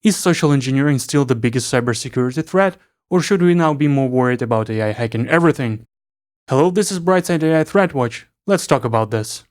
Is social engineering still the biggest cybersecurity threat, or should we now be more worried about AI hacking everything? Hello, this is Brightside AI Threat Watch. Let's talk about this.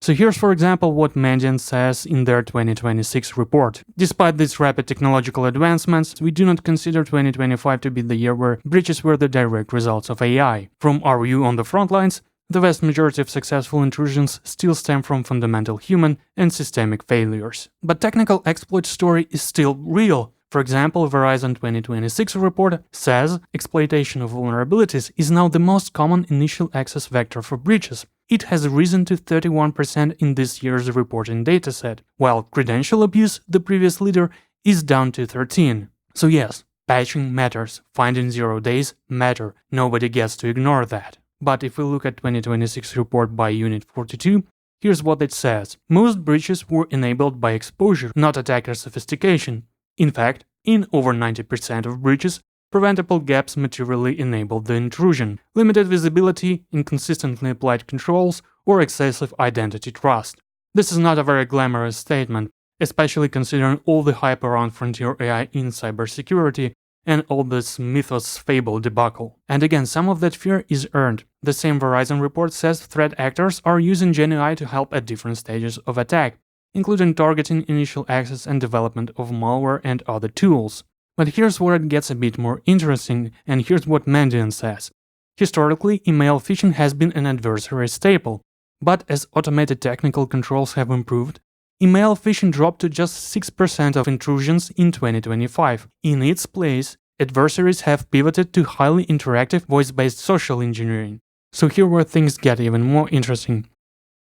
So here's for example what Mandiant says in their 2026 report. Despite these rapid technological advancements, we do not consider 2025 to be the year where breaches were the direct results of AI. From our view on the front lines, the vast majority of successful intrusions still stem from fundamental human and systemic failures. But technical exploit story is still real. For example, Verizon 2026 report says exploitation of vulnerabilities is now the most common initial access vector for breaches. It has risen to 31% in this year's reporting dataset, while credential abuse, the previous leader, is down to 13%. So yes, patching matters, finding 0 days matter, nobody gets to ignore that. But if we look at 2026 report by Unit 42, here's what it says. Most breaches were enabled by exposure, not attacker sophistication. In fact, in over 90% of breaches, preventable gaps materially enabled the intrusion, limited visibility, inconsistently applied controls, or excessive identity trust. This is not a very glamorous statement, especially considering all the hype around frontier AI in cybersecurity and all this mythos fable debacle. And again, some of that fear is earned. The same Verizon report says threat actors are using GenAI to help at different stages of attack, including targeting, initial access, and development of malware and other tools. But here's where it gets a bit more interesting, and here's what Mandiant says. Historically, email phishing has been an adversary staple, but as automated technical controls have improved, email phishing dropped to just 6% of intrusions in 2025. In its place, adversaries have pivoted to highly interactive voice-based social engineering. So here where things get even more interesting.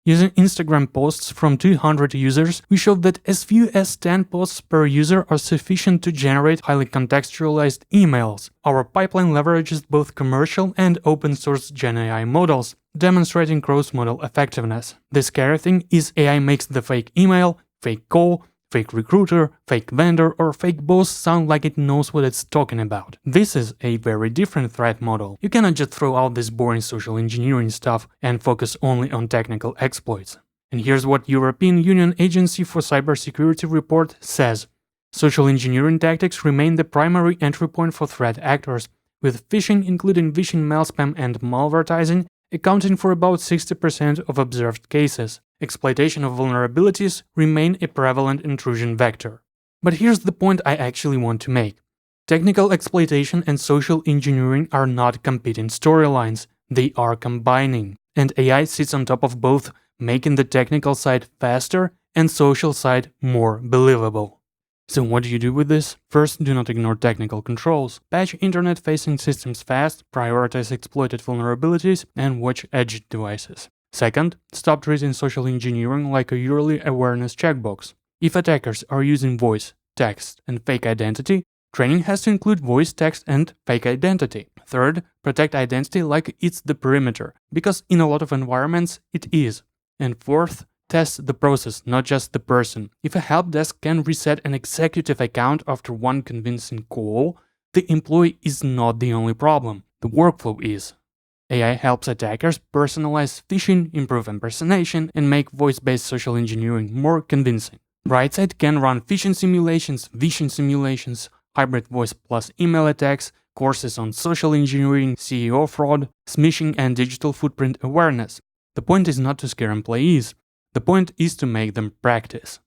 Using Instagram posts from 200 users, we showed that as few as 10 posts per user are sufficient to generate highly contextualized emails. Our pipeline leverages both commercial and open-source GenAI models, demonstrating cross-model effectiveness. The scary thing is AI makes the fake email, fake call, fake recruiter, fake vendor, or fake boss sound like it knows what it's talking about. This is a very different threat model. You cannot just throw out this boring social engineering stuff and focus only on technical exploits. And here's what European Union Agency for Cybersecurity report says. Social engineering tactics remain the primary entry point for threat actors, with phishing, including vishing, mail spam, and malvertising, accounting for about 60% of observed cases. Exploitation of vulnerabilities remain a prevalent intrusion vector. But here's the point I actually want to make. Technical exploitation and social engineering are not competing storylines, they are combining. And AI sits on top of both, making the technical side faster and social side more believable. So what do you do with this? First, do not ignore technical controls. Patch internet-facing systems fast, prioritize exploited vulnerabilities, and watch edge devices. Second, stop treating social engineering like a yearly awareness checkbox. If attackers are using voice, text, and fake identity, training has to include voice, text, and fake identity. Third, protect identity like it's the perimeter, because in a lot of environments it is. And fourth, test the process, not just the person. If a help desk can reset an executive account after one convincing call, the employee is not the only problem. The workflow is. AI helps attackers personalize phishing, improve impersonation, and make voice-based social engineering more convincing. Brightside can run phishing simulations, vishing simulations, hybrid voice plus email attacks, courses on social engineering, CEO fraud, smishing, and digital footprint awareness. The point is not to scare employees. The point is to make them practice.